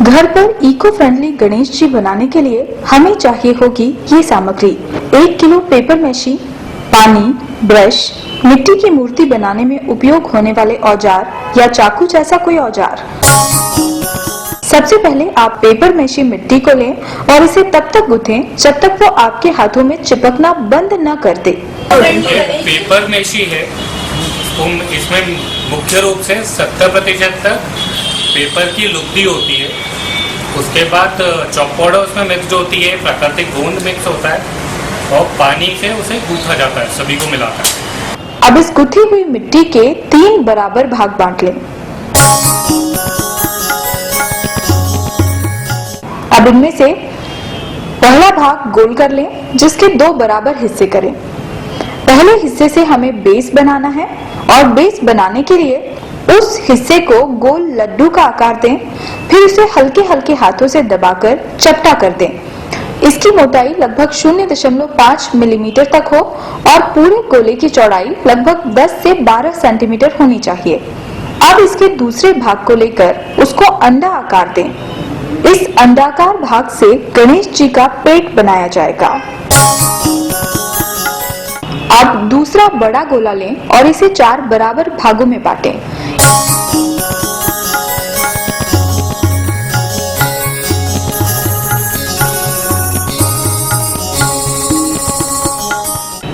घर पर eco friendly Ganesh ji बनाने के लिए हमें चाहिए होगी ये सामग्री: 1 किलो पेपर मैशी, पानी, ब्रश, मिट्टी की मूर्ति बनाने में उपयोग होने वाले औजार या चाकू जैसा कोई औजार। सबसे पहले आप पेपर मैशी मिट्टी को लें और इसे तब तक गूंथें जब तक वो आपके हाथों में चिपकना बंद न कर दे। ये पेपर मैशी है, इसमें मुख्य रूप से 70% तक पेपर की लुगदी होती है। उसके बाद चॉक पाउडर उसमें मिक्स होती है, प्राकृतिक गोंद मिक्स होता है और पानी से उसे गूंथा जाता है सभी को मिलाकर। अब इस गुथी हुई मिट्टी के 3 बराबर भाग बांट लें। अब इनमें से पहला भाग गोल कर लें, जिसके 2 बराबर हिस्से करें। पहले हिस्से से हमें बेस बनाना है और बेस बनाने के लिए उस हिस्से को गोल लड्डू का आकार दें, फिर उसे हल्के हल्के हाथों से दबाकर चपटा कर दें। इसकी मोटाई लगभग 0.5 मिलीमीटर तक हो और पूरे गोले की चौड़ाई लगभग 10 से 12 सेंटीमीटर होनी चाहिए। अब इसके दूसरे भाग को लेकर उसको अंडा आकार दें। इस अंडाकार भाग से गणेश जी का पेट बनाया जाएगा। अब दूसरा बड़ा गोला लें और इसे 4 बराबर भागों में बांटें।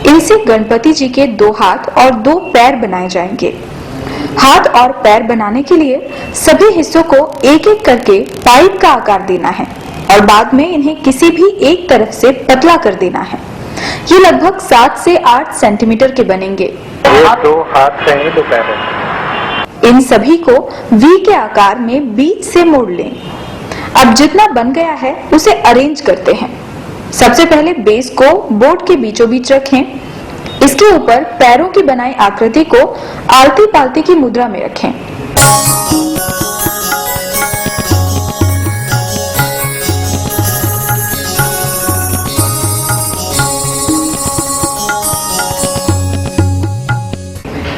इनसे गणपति जी के 2 हाथ और 2 पैर बनाए जाएंगे। हाथ और पैर बनाने के लिए सभी हिस्सों को एक एक करके पाइप का आकार देना है और बाद में इन्हें किसी भी एक तरफ से पतला कर देना है। ये लगभग 7 से 8 सेंटीमीटर के बनेंगे। ये 2 हाथ हैं, 2 पैर हैं। इन सभी को वी के आकार में बीच से मोड़ लें। अब जितना बन गया है उसे अरेंज करते हैं। सबसे पहले बेस को बोर्ड के बीचों बीच रखें। इसके ऊपर पैरों की बनाई आकृति को आलती पालती की मुद्रा में रखें।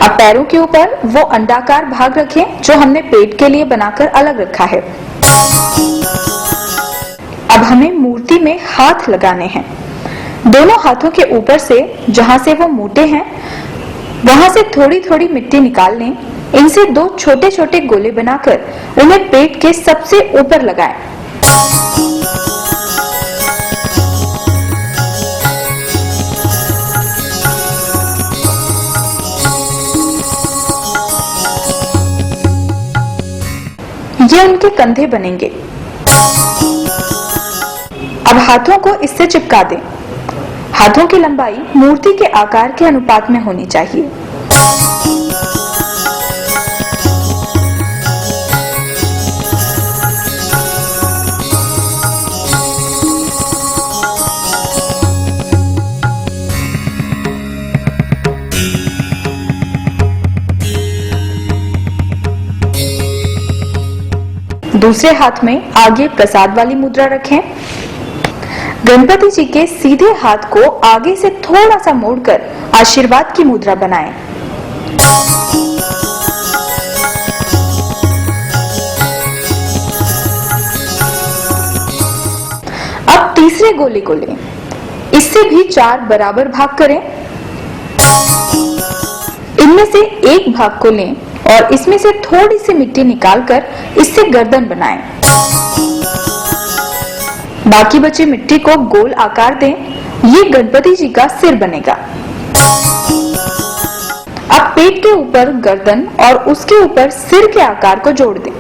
अब पैरों के ऊपर वो अंडाकार भाग रखें जो हमने पेट के लिए बनाकर अलग रखा है। अब हमें मूर्ति में हाथ लगाने हैं। दोनों हाथों के ऊपर से जहां से वो मोटे हैं वहां से थोड़ी थोड़ी मिट्टी निकाल लें। इनसे 2 छोटे छोटे गोले बनाकर उन्हें पेट के सबसे ऊपर लगाएं। ये उनके कंधे बनेंगे। अब हाथों को इससे चिपका दें। हाथों की लंबाई मूर्ति के आकार के अनुपात में होनी चाहिए। दूसरे हाथ में आगे प्रसाद वाली मुद्रा रखें। गणपति जी के सीधे हाथ को आगे से थोड़ा सा मोड़कर आशीर्वाद की मुद्रा बनाएं। अब तीसरे गोले को लें। इससे भी 4 बराबर भाग करें। इनमें से एक भाग को लें और इसमें से थोड़ी सी मिट्टी निकालकर इससे गर्दन बनाएं। बाकी बची मिट्टी को गोल आकार दें। ये गणपति जी का सिर बनेगा। अब पेट के ऊपर गर्दन और उसके ऊपर सिर के आकार को जोड़ दें।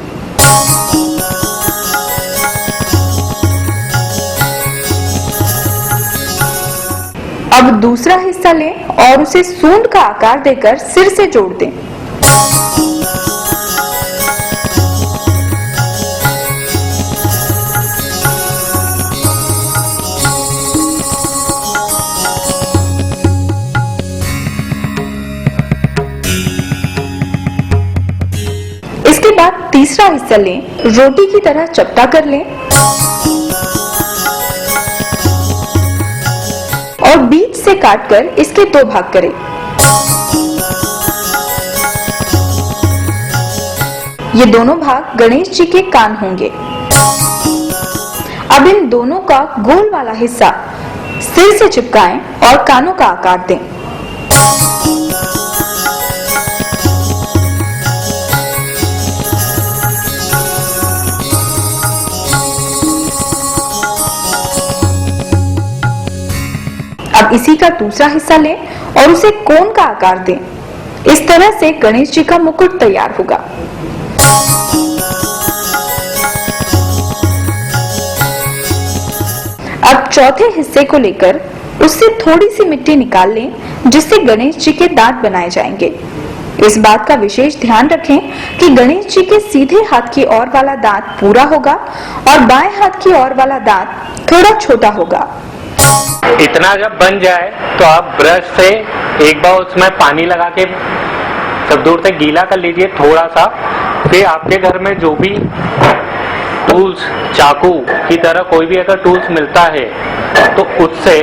अब दूसरा हिस्सा लें और उसे सूंड का आकार देकर सिर से जोड़ दें। इसके बाद तीसरा हिस्सा लें, रोटी की तरह चपटा कर लें और बीच से काटकर इसके 2 भाग करें। ये दोनों भाग गणेश जी के कान होंगे। अब इन दोनों का गोल वाला हिस्सा सिर से चिपकाएं और कानों का आकार दें। अब इसी का दूसरा हिस्सा लें और उसे कोन का आकार दें। इस तरह से गणेश जी का मुकुट तैयार होगा। अब चौथे हिस्से को लेकर उससे थोड़ी सी मिट्टी निकाल लें जिससे गणेश जी के दांत बनाए जाएंगे। इस बात का विशेष ध्यान रखें कि गणेश जी के सीधे हाथ की ओर वाला दांत पूरा होगा और बाएं हाथ की ओर वाला दांत थोड़ा छोटा होगा। इतना जब बन जाए तो आप ब्रश से एक बार उसमें पानी लगा के सब दूर से गीला कर लीजिए थोड़ा सा। फिर आपके घर में जो भी टूल्स, चाकू की तरह कोई भी अगर टूल्स मिलता है तो उससे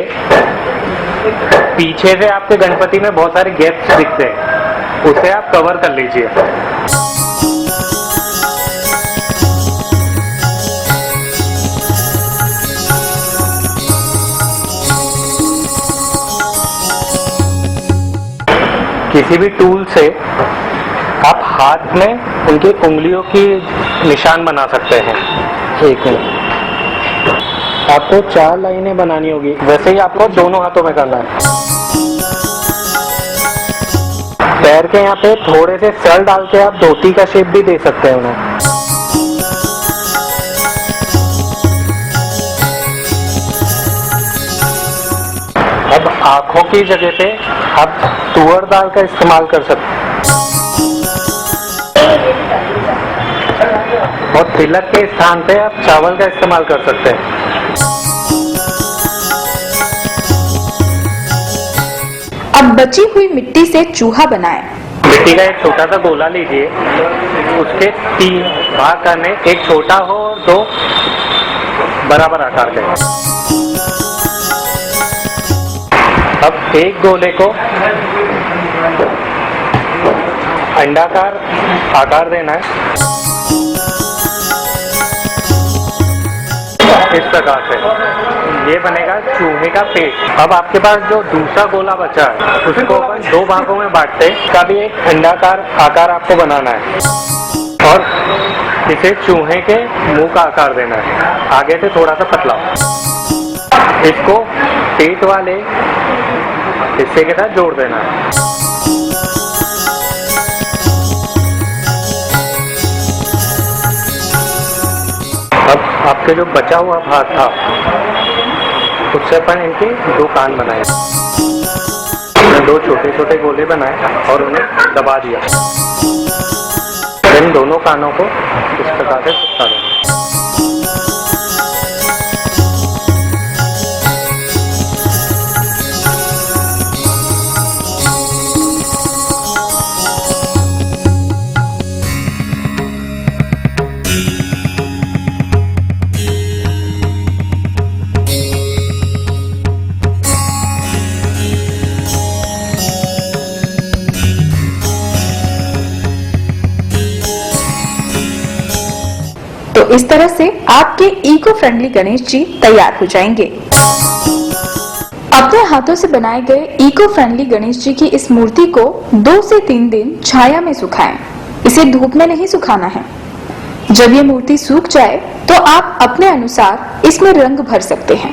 पीछे से आपके गणपति में बहुत सारे गैप्स दिखते हैं, उसे आप कवर कर लीजिए। किसी भी टूल से आप हाथ में उनकी उंगलियों की निशान बना सकते हैं। एक मिनट, आपको 4 लाइनें बनानी होगी, वैसे ही आपको दोनों हाथों में करना है। पैर के यहाँ पे थोड़े से सेल डाल के आप धोती का शेप भी दे सकते हैं उन्हें। अब आंखों की जगह पे आप तुअर दाल का इस्तेमाल कर सकते हैं और तिलक के स्थान पे आप चावल का इस्तेमाल कर सकते हैं। अब बची हुई मिट्टी से चूहा बनाएं। मिट्टी का एक छोटा सा गोला लीजिए, उसके 3 भाग करने, एक छोटा हो और 2 बराबर आकार के। अब एक गोले को अंडाकार आकार देना है इस प्रकार से। ये बनेगा चूहे का पेट। अब आपके पास जो दूसरा गोला बचा है उसको अपन 2 भागों में बांटते हैं। इसका भी एक अंडाकार आकार आपको बनाना है और इसे चूहे के मुंह का आकार देना है, आगे से थोड़ा सा पतला। इसको पेट वाले हिस्से के साथ जोड़ देना है। अब आपके जो बचा हुआ भाग था उससे अपन इनके 2 कान बनाए। 2 छोटे छोटे गोले बनाए और उन्हें दबा दिया। इन दोनों कानों को इस प्रकार से चिपका देना। तो इस तरह से आपके इको फ्रेंडली गणेश जी तैयार हो जाएंगे। अपने हाथों से बनाए गए इको फ्रेंडली गणेश जी की इस मूर्ति को 2 से 3 दिन छाया में सुखाएं। इसे धूप में नहीं सुखाना है। जब ये मूर्ति सूख जाए तो आप अपने अनुसार इसमें रंग भर सकते हैं।